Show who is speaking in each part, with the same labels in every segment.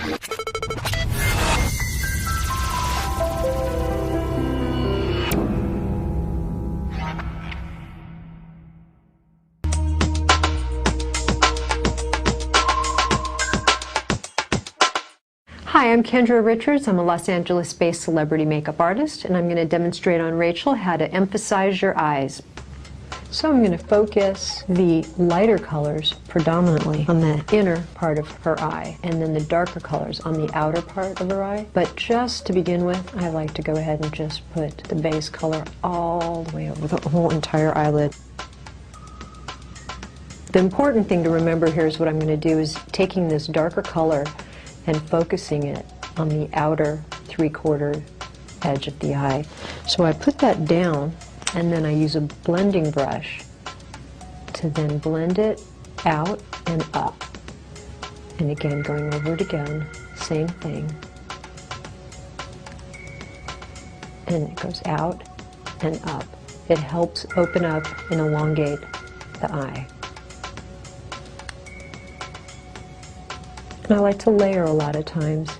Speaker 1: Hi, I'm Kendra Richards. I'm a Los Angeles-based celebrity makeup artist, and I'm going to demonstrate on Rachel how to emphasize your eyes. So I'm going to focus the lighter colors predominantly on the inner part of her eye, and then the darker colors on the outer part of her eye. But just to begin with, I like to go ahead and just put the base color all the way over the whole entire eyelid. The important thing to remember here is what I'm going to do is taking this darker color and focusing it on the outer three-quarter edge of the eye. So I put that down, and then I use a blending brush to then blend it out and up. And again, going over it again, same thing. And it goes out and up. It helps open up and elongate the eye. And I like to layer a lot of times.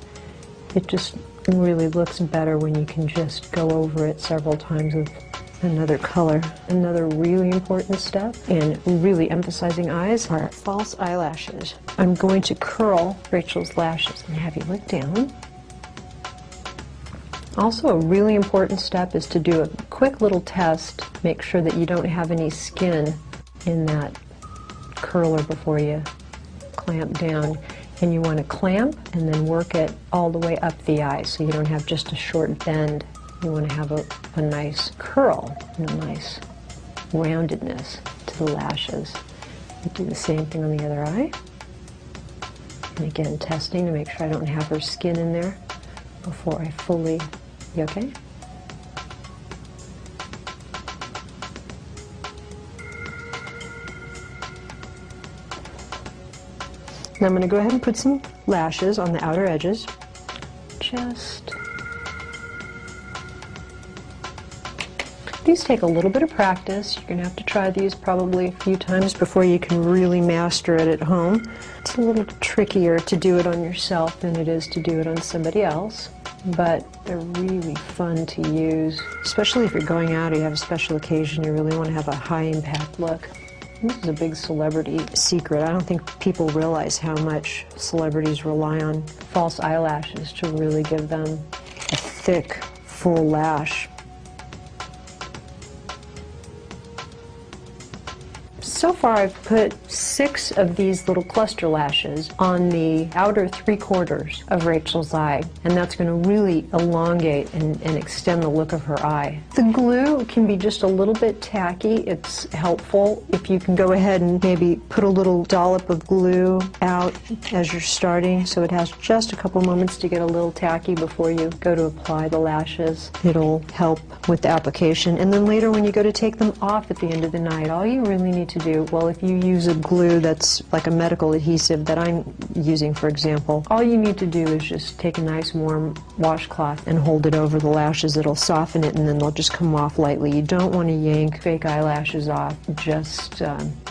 Speaker 1: It just really looks better when you can just go over it several times with another color. Another really important step in really emphasizing eyes are false eyelashes. I'm going to curl Rachel's lashes and have you look down. Also, a really important step is to do a quick little test. Make sure that you don't have any skin in that curler before you clamp down. And you want to clamp and then work it all the way up the eye so you don't have just a short bend. You want to have a nice curl and a nice roundedness to the lashes. You do the same thing on the other eye. And again, testing to make sure I don't have her skin in there before I fully, you okay? Now I'm going to go ahead and put some lashes on the outer edges. These take a little bit of practice. You're going to have to try these probably a few times before you can really master it at home. It's a little trickier to do it on yourself than it is to do it on somebody else, but they're really fun to use, especially if you're going out or you have a special occasion, you really want to have a high impact look. This is a big celebrity secret. I don't think people realize how much celebrities rely on false eyelashes to really give them a thick, full lash. So far I've put 6 of these little cluster lashes on the outer 3/4 of Rachel's eye, and that's going to really elongate and extend the look of her eye. The glue can be just a little bit tacky. It's helpful if you can go ahead and maybe put a little dollop of glue out as you're starting so it has just a couple moments to get a little tacky before you go to apply the lashes. It'll help with the application, and then later when you go to take them off at the end of the night, all you really need to do, well, if you use a glue that's like a medical adhesive that I'm using, for example, all you need to do is just take a nice warm washcloth and hold it over the lashes. It'll soften it and then they'll just come off lightly. You don't want to yank fake eyelashes off just,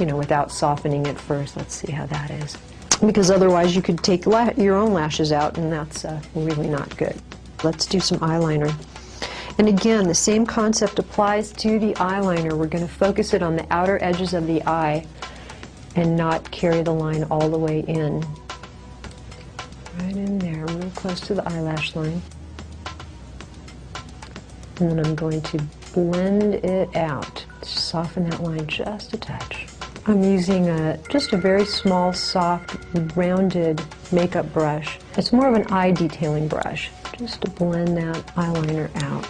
Speaker 1: you know, without softening it first. Let's see how that is. Because otherwise you could take your own lashes out, and that's really not good. Let's do some eyeliner. And again, the same concept applies to the eyeliner. We're going to focus it on the outer edges of the eye and not carry the line all the way in. Right in there, real close to the eyelash line. And then I'm going to blend it out. Soften that line just a touch. I'm using just a very small, soft, rounded makeup brush. It's more of an eye detailing brush, just to blend that eyeliner out.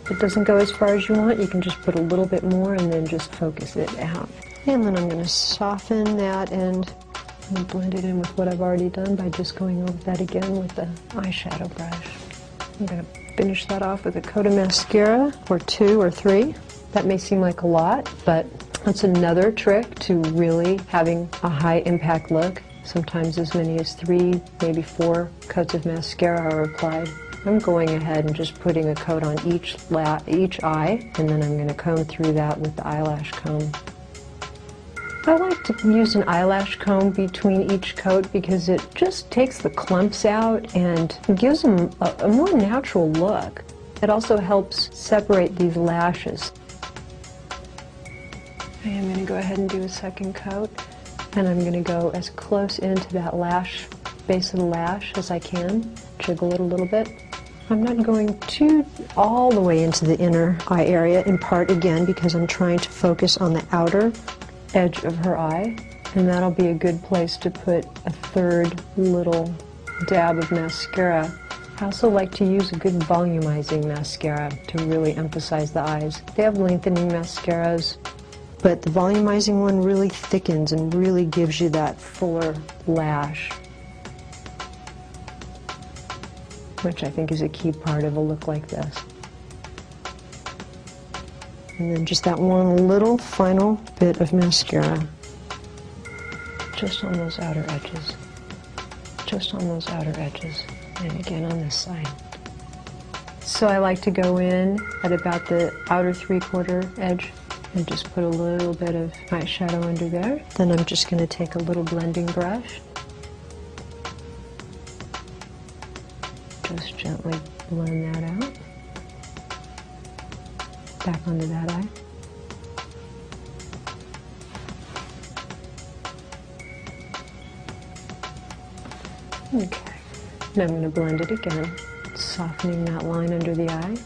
Speaker 1: If it doesn't go as far as you want, you can just put a little bit more and then just focus it out. And then I'm going to soften that and blend it in with what I've already done by just going over that again with the eyeshadow brush. I'm going to finish that off with a coat of mascara, or 2 or 3. That may seem like a lot, but that's another trick to really having a high impact look. Sometimes as many as 3, maybe 4 coats of mascara are applied. I'm going ahead and just putting a coat on each eye, and then I'm going to comb through that with the eyelash comb. I like to use an eyelash comb between each coat because it just takes the clumps out and gives them a more natural look. It also helps separate these lashes. I am going to go ahead and do a second coat, and I'm going to go as close into that lash, base of the lash as I can. Jiggle it a little bit. I'm not going all the way into the inner eye area, in part again because I'm trying to focus on the outer edge of her eye, and that'll be a good place to put a third little dab of mascara. I also like to use a good volumizing mascara to really emphasize the eyes. They have lengthening mascaras, but the volumizing one really thickens and really gives you that fuller lash, which I think is a key part of a look like this. And then just that one little final bit of mascara, just on those outer edges, just on those outer edges, and again on this side. So I like to go in at about the outer 3/4 edge and just put a little bit of eyeshadow under there. Then I'm just going to take a little blending brush, just gently blend that out. Back onto that eye. Okay, now I'm going to blend it again, softening that line under the eye.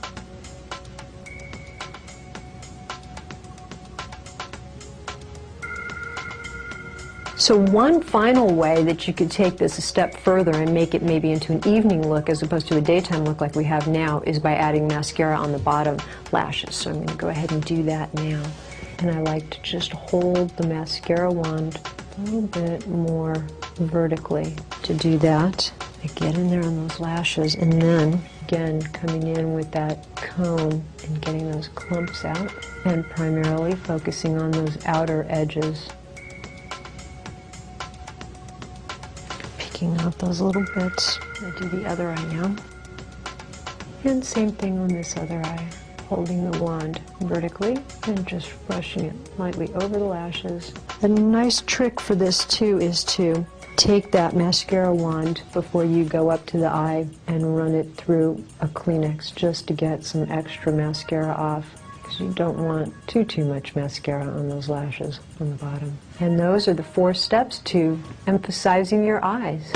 Speaker 1: So one final way that you could take this a step further and make it maybe into an evening look as opposed to a daytime look like we have now is by adding mascara on the bottom lashes. So I'm going to go ahead and do that now. And I like to just hold the mascara wand a little bit more vertically to do that. I get in there on those lashes, and then again coming in with that comb and getting those clumps out, and primarily focusing on those outer edges. Picking out those little bits. I do the other eye now. And same thing on this other eye. Holding the wand vertically and just brushing it lightly over the lashes. A nice trick for this too is to take that mascara wand before you go up to the eye and run it through a Kleenex just to get some extra mascara off, because you don't want too much mascara on those lashes on the bottom. And those are the 4 steps to emphasizing your eyes.